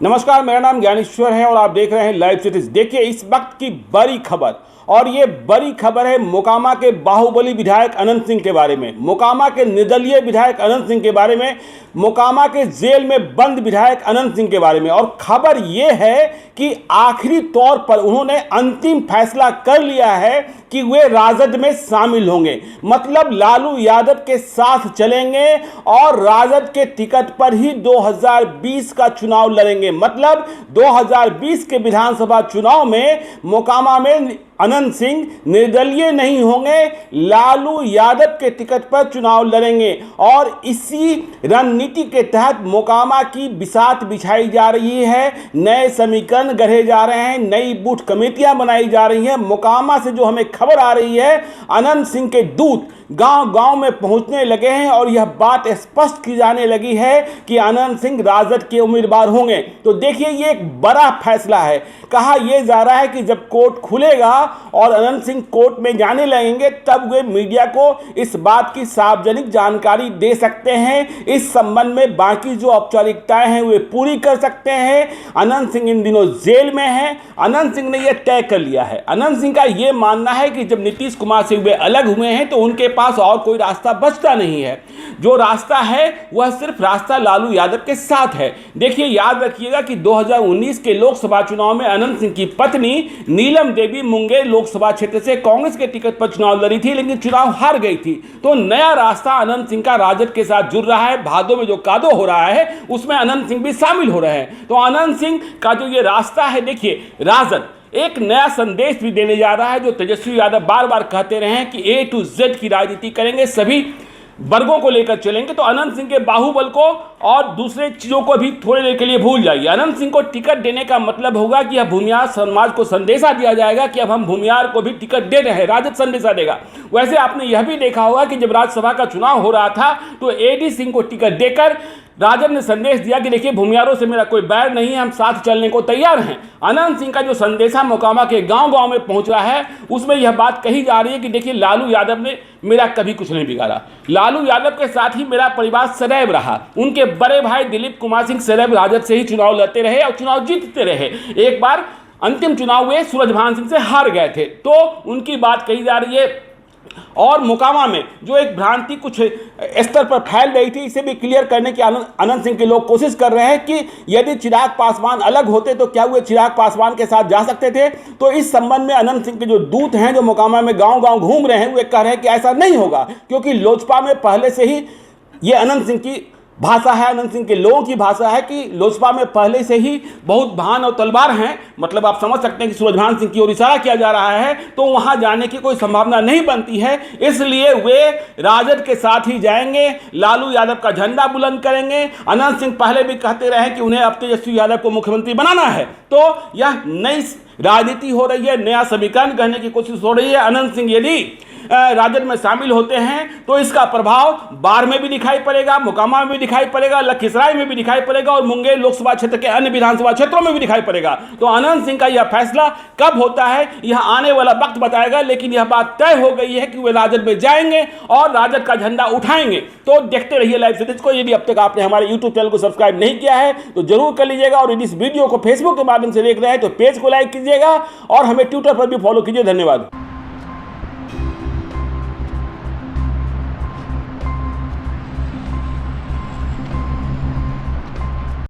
नमस्कार, मेरा नाम ज्ञानेश्वर है और आप देख रहे हैं लाइव सिटीज। देखिए इस वक्त की बड़ी खबर, और ये बड़ी खबर है मोकामा के बाहुबली विधायक अनंत सिंह के बारे में, मोकामा के निर्दलीय विधायक अनंत सिंह के बारे में, मोकामा के जेल में बंद विधायक अनंत सिंह के बारे में। और खबर ये है कि आखिरी तौर पर उन्होंने अंतिम फैसला कर लिया है कि वे राजद में शामिल होंगे, मतलब लालू यादव के साथ चलेंगे और राजद के टिकट पर ही 2020 का चुनाव लड़ेंगे। मतलब 2020 के विधानसभा चुनाव में मोकामा में अनंत सिंह निर्दलीय नहीं होंगे, लालू यादव के टिकट पर चुनाव लड़ेंगे। और इसी रणनीति के तहत मोकामा की बिसात बिछाई जा रही है, नए समीकरण गढ़े जा रहे हैं, नई बूथ कमेटियां बनाई जा रही हैं। मोकामा से जो हमें खबर आ रही है, अनंत सिंह के दूत गांव-गांव में पहुंचने लगे हैं और यह बात स्पष्ट की जाने लगी है कि अनंत सिंह राजद के उम्मीदवार होंगे। तो देखिए ये एक बड़ा फैसला है। कहा यह जा रहा है कि जब कोर्ट खुलेगा और अनंत सिंह कोर्ट में जाने लगेंगे तब वे मीडिया को इस बात की सार्वजनिक जानकारी दे सकते हैं। इस संबंध में बाकी जो औपचारिकताएं हैं वे पूरी कर सकते हैं। अनंत सिंह इन दिनों जेल में हैं। अनंत सिंह ने यह तय कर लिया है, अनंत सिंह का यह मानना है कि जब नीतीश कुमार से वे अलग हुए हैं तो उनके पास और कोई रास्ता बचता नहीं है। जो रास्ता है वह सिर्फ रास्ता लालू यादव के साथ है। देखिए याद रखिएगा कि 2019 के लोकसभा चुनाव में अनंत सिंह की पत्नी नीलम देवी मुंगेर लोकसभा क्षेत्र से कांग्रेस के टिकट पर चुनाव लड़ी थी, लेकिन चुनाव हार गई थी। तो नया रास्ता अनंत सिंह का राजद के साथ जुड़ रहा है। भादों में जो कादो हो रहा है उसमें अनंत सिंह भी शामिल हो रहे हैं। तो अनंत सिंह का जो ये रास्ता है, देखिए राजद एक नया संदेश भी देने जा रहा है। जो तेजस्वी यादव बार बार कहते रहे हैं कि A to Z की राजनीति करेंगे, सभी वर्गों को लेकर चलेंगे, तो अनंत सिंह के बाहुबल को और दूसरे चीज़ों को भी थोड़ी देर के लिए भूल जाइए। अनंत सिंह को टिकट देने का मतलब होगा कि अब भूमिहार समाज को संदेशा दिया जाएगा कि अब हम भूमिहार को भी टिकट दे रहे हैं, राजद संदेशा देगा। वैसे आपने यह भी देखा होगा कि जब राज्यसभा का चुनाव हो रहा था तो AD सिंह को टिकट देकर राजद ने संदेश दिया कि देखिए भूमिहारों से मेरा कोई बैर नहीं है, हम साथ चलने को तैयार हैं। अनंत सिंह का जो संदेशा मोकामा के गांव-गांव में पहुंच रहा है उसमें यह बात कही जा रही है कि देखिए लालू यादव ने मेरा कभी कुछ नहीं बिगाड़ा, लालू यादव के साथ ही मेरा परिवार सदैव रहा। उनके बड़े भाई दिलीप कुमार सिंह सदैव राजद से ही चुनाव लड़ते रहे और चुनाव जीतते रहे। एक बार अंतिम चुनाव वे सूरजभान सिंह से हार गए थे, तो उनकी बात कही जा रही है। और मोकामा में जो एक भ्रांति कुछ स्तर पर फैल रही थी, इसे भी क्लियर करने की अनंत सिंह के लोग कोशिश कर रहे हैं कि यदि चिराग पासवान अलग होते तो क्या वे चिराग पासवान के साथ जा सकते थे। तो इस संबंध में अनंत सिंह के जो दूत हैं जो मोकामा में गांव-गांव घूम रहे हैं वे कह रहे हैं कि ऐसा नहीं होगा, क्योंकि लोजपा में पहले से ही ये अनंत सिंह की भाषा है, अनंत सिंह के लोगों की भाषा है कि लोजपा में पहले से ही बहुत भान और तलवार हैं। मतलब आप समझ सकते हैं कि सूरजभान सिंह की ओर इशारा किया जा रहा है, तो वहां जाने की कोई संभावना नहीं बनती है। इसलिए वे राजद के साथ ही जाएंगे, लालू यादव का झंडा बुलंद करेंगे। अनंत सिंह पहले भी कहते रहे कि उन्हें अब तेजस्वी यादव को मुख्यमंत्री बनाना है। तो यह नई राजनीति हो रही है, नया समीकरण करने की कोशिश हो रही है। अनंत सिंह यदि राजद में शामिल होते हैं तो इसका प्रभाव बाढ़ में भी दिखाई पड़ेगा, मोकामा में भी दिखाई पड़ेगा, लखीसराय में भी दिखाई पड़ेगा और मुंगेर लोकसभा क्षेत्र के अन्य विधानसभा क्षेत्रों में भी दिखाई पड़ेगा। तो अनंत सिंह का यह फैसला कब होता है यह आने वाला वक्त बताएगा, लेकिन यह बात तय हो गई है कि वे राजद में जाएंगे और राजद का झंडा उठाएंगे। तो देखते रहिए लाइव सिटीज को। यदि अब तक आपने हमारे यूट्यूब चैनल को सब्सक्राइब नहीं किया है तो जरूर कर लीजिएगा, और यदि इस वीडियो को फेसबुक के माध्यम से देख रहे हैं तो पेज को लाइक कीजिएगा और हमें ट्विटर पर भी फॉलो कीजिए। धन्यवाद।